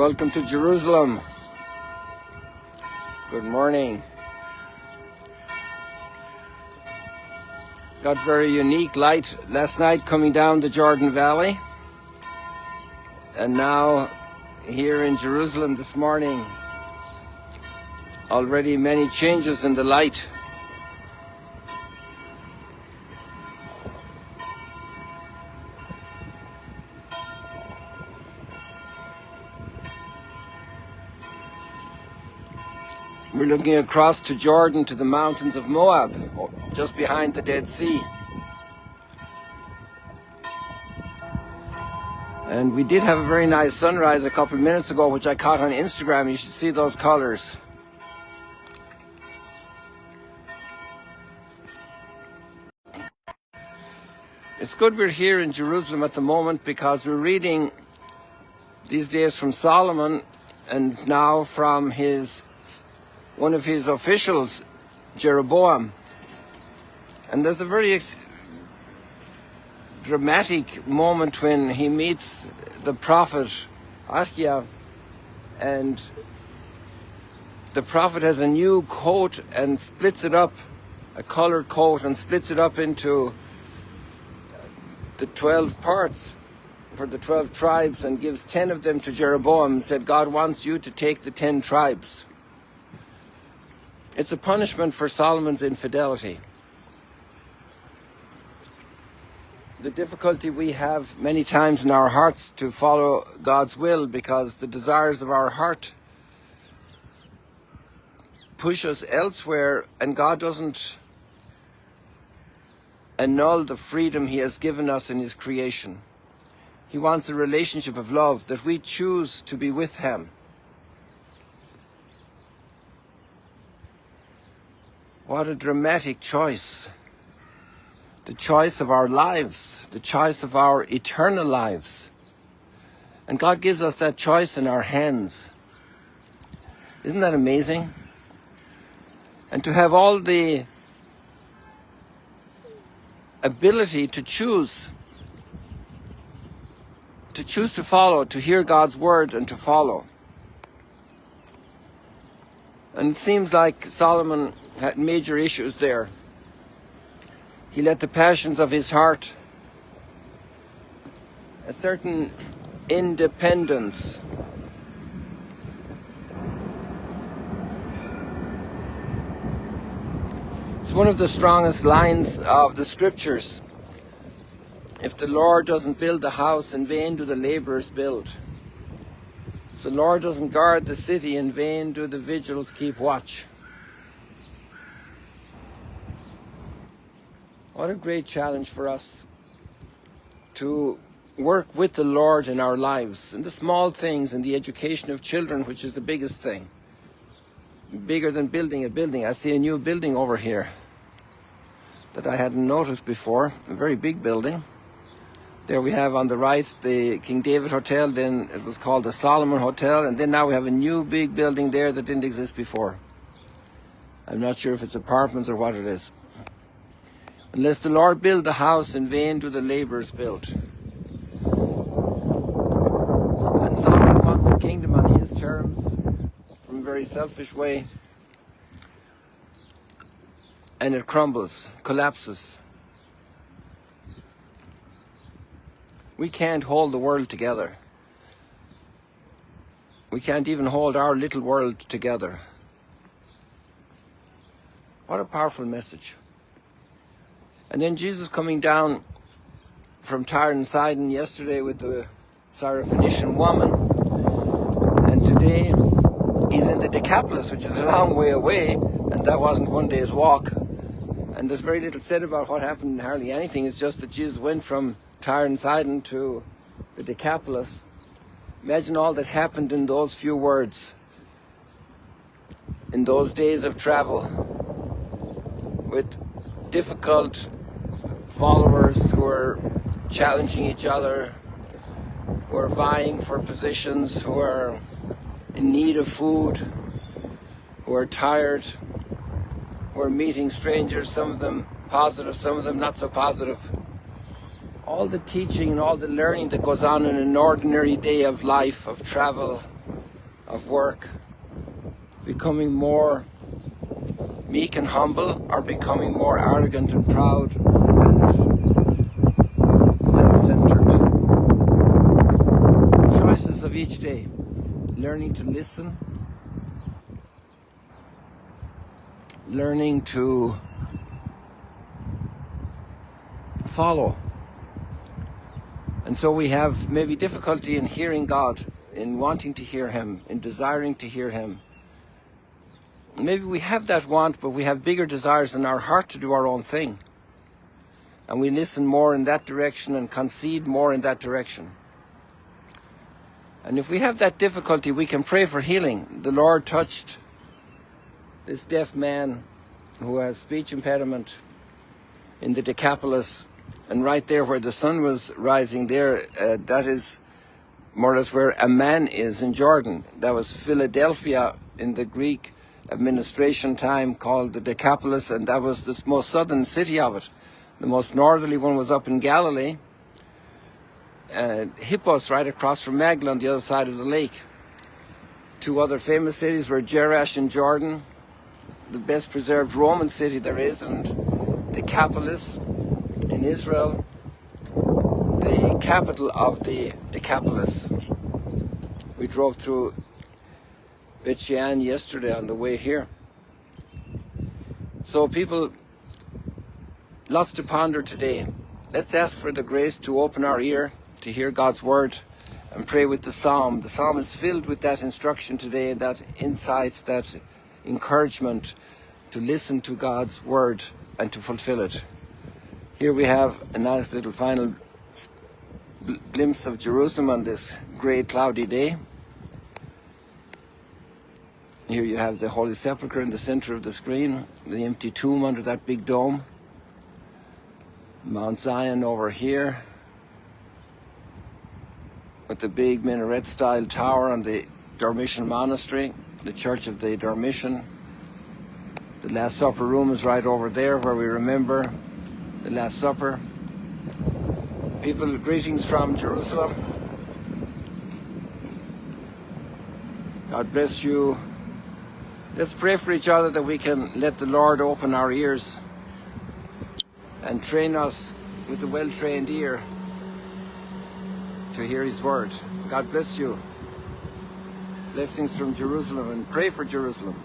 Welcome to Jerusalem. Good morning. Got very unique light last night coming down the Jordan Valley. And now here in Jerusalem this morning, already many changes in the light. We're looking across to Jordan, to the mountains of Moab, just behind the Dead Sea. And we did have a very nice sunrise a couple of minutes ago, which I caught on Instagram. You should see those colors. It's good we're here in Jerusalem at the moment because we're reading these days from Solomon and now from one of his officials, Jeroboam. And there's a very dramatic moment when he meets the prophet Ahijah, and the prophet has a new coat and splits it up, a colored coat, and splits it up into the 12 parts for the 12 tribes and gives 10 of them to Jeroboam and said, God wants you to take the 10 tribes. It's a punishment for Solomon's infidelity. The difficulty we have many times in our hearts to follow God's will because the desires of our heart push us elsewhere, and God doesn't annul the freedom He has given us in His creation. He wants a relationship of love, that we choose to be with Him. What a dramatic choice. The choice of our lives, the choice of our eternal lives. And God gives us that choice in our hands. Isn't that amazing? And to have all the ability to choose to follow, to hear God's word and to follow. And it seems like Solomon had major issues there. He let the passions of his heart, a certain independence, it's one of the strongest lines of the scriptures. If the Lord doesn't build the house, in vain do the laborers build. If the Lord doesn't guard the city, in vain do the vigils keep watch. What a great challenge for us to work with the Lord in our lives, in the small things, in the education of children, which is the biggest thing. Bigger than building a building. I see a new building over here that I hadn't noticed before, a very big building. There we have on the right the King David Hotel, then it was called the Solomon Hotel, and then now we have a new big building there that didn't exist before. I'm not sure if it's apartments or what it is. Unless the Lord build the house, in vain do the laborers build. And Solomon wants the kingdom on his terms, from a very selfish way. And it crumbles, collapses. We can't hold the world together. We can't even hold our little world together. What a powerful message. And then Jesus coming down from Tyre and Sidon yesterday with the Syrophoenician woman. And today he's in the Decapolis, which is a long way away, and that wasn't one day's walk. And there's very little said about what happened, hardly anything. It's just that Jesus went from Tyre and Sidon to the Decapolis. Imagine all that happened in those few words, in those days of travel, with difficult followers who are challenging each other, who are vying for positions, who are in need of food, who are tired, who are meeting strangers, some of them positive, some of them not so positive. All the teaching and all the learning that goes on in an ordinary day of life, of travel, of work, becoming more meek and humble, or becoming more arrogant and proud and self-centered. The choices of each day, learning to listen, learning to follow. And so we have maybe difficulty in hearing God, in wanting to hear Him, in desiring to hear Him. Maybe we have that want, but we have bigger desires in our heart to do our own thing. And we listen more in that direction and concede more in that direction. And if we have that difficulty, we can pray for healing. The Lord touched this deaf man who has speech impediment in the Decapolis. And right there where the sun was rising there, that is more or less where Amman is in Jordan. That was Philadelphia in the Greek administration time, called the Decapolis, and that was the most southern city of it. The most northerly one was up in Galilee. Hippos right across from Magdala on the other side of the lake. Two other famous cities were Jerash in Jordan, the best preserved Roman city there is, and Decapolis in Israel, the capital of the Decapolis. We drove through Bet yesterday on the way here. So people, lots to ponder today. Let's ask for the grace to open our ear to hear God's word and pray with the psalm. The psalm is filled with that instruction today, that insight, that encouragement to listen to God's word and to fulfill it. Here we have a nice little final glimpse of Jerusalem on this grey, cloudy day. Here you have the Holy Sepulchre in the center of the screen, the empty tomb under that big dome. Mount Zion over here, with the big minaret-style tower on the Dormition Monastery, the Church of the Dormition. The Last Supper room is right over there, where we remember the Last Supper. People, greetings from Jerusalem. God bless you. Let's pray for each other that we can let the Lord open our ears and train us with a well-trained ear to hear His word. God bless you. Blessings from Jerusalem, and pray for Jerusalem.